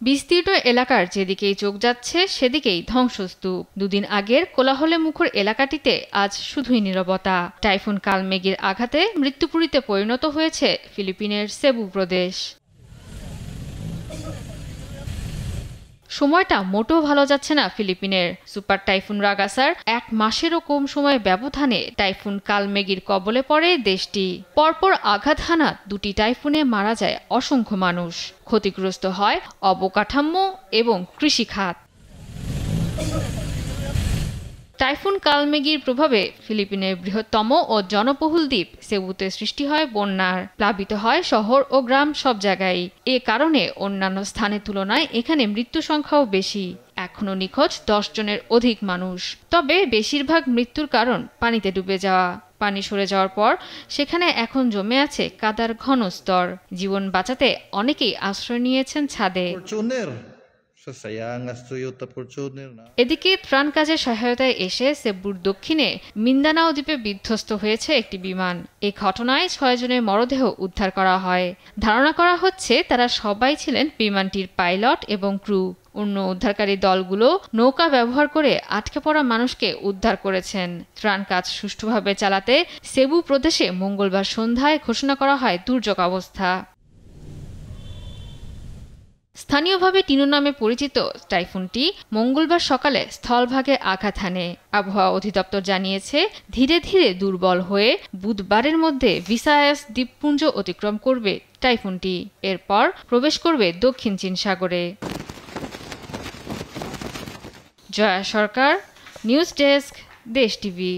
বিস্তীর্ণ এলাকার যেদিকেই চোখ যাচ্ছে সেদিকেই ধ্বংসস্তূপ। দুদিন আগের কোলাহলে মুখর এলাকাটিতে আজ শুধুই নীরবতা। টাইফুন কালমেগির আঘাতে মৃত্যুপুরীতে পরিণত হয়েছে ফিলিপিনের সেবু প্রদেশ। সময়টা মোটেও ভালো যাচ্ছে না ফিলিপিনের। সুপার টাইফুন রাগাসার 1 মাসেরও কম সময়ের ব্যবধানে টাইফুন কালমেগির কবলে পড়ে দেশটি। পরপর আঘাত হানা 2টি টাইফুনে মারা যায় অসংখ্য মানুষ। ক্ষতিগ্রস্ত হয় অবকাঠামো এবং কৃষিখাত। টাইফুন কালমেগির প্রভাবে ফিলিপিনের বৃহত্তম ও জনবহুল দ্বীপ সেবুতে সৃষ্টি হয় বন্যার। প্লাবিত হয় শহর ও গ্রাম সব জায়গায়। এ কারণে অন্যান্য স্থানের তুলনায় এখানে মৃত্যু সংখ্যাও বেশি। এখনও নিখোঁজ 10 জনের অধিক মানুষ। তবে বেশিরভাগ মৃত্যুর কারণ পানিতে ডুবে যাওয়া। পানি সরে যাওয়ার পর সেখানে এখন জমে আছে কাদার ঘন স্তর। জীবন বাঁচাতে অনেকেই আশ্রয় নিয়েছেন ছাদে। এদিকে ত্রাণ কাজে সহায়তায় এসে সেবুর দক্ষিণে মিন্দানাও দ্বীপে বিধ্বস্ত হয়েছে একটি বিমান। এই ঘটনায় 6 জনের মরদেহ উদ্ধার করা হয়। ধারণা করা হচ্ছে তারা সবাই ছিলেন বিমানটির পাইলট এবং ক্রু। অন্য উদ্ধারকারী দলগুলো নৌকা ব্যবহার করে আটকে পড়া মানুষকে উদ্ধার করেছেন। ত্রাণ কাজ সুষ্ঠুভাবে চালাতে সেবু প্রদেশে মঙ্গলবার সন্ধ্যায় ঘোষণা করা হয় দুর্যোগ অবস্থা। স্থানীয়ভাবে টিনো নামে পরিচিত টাইফুনটি মঙ্গলবার সকালে স্থলভাগে আঘাত হানে। আবহাওয়া অধিদপ্তর জানিয়েছে ধীরে ধীরে দুর্বল হয়ে বুধবারের মধ্যে ভিসায়াস দ্বীপপুঞ্জ অতিক্রম করবে টাইফুনটি। এরপর প্রবেশ করবে দক্ষিণ চীন সাগরে। জয়া সরকার, নিউজ ডেস্ক, দেশ টিভি।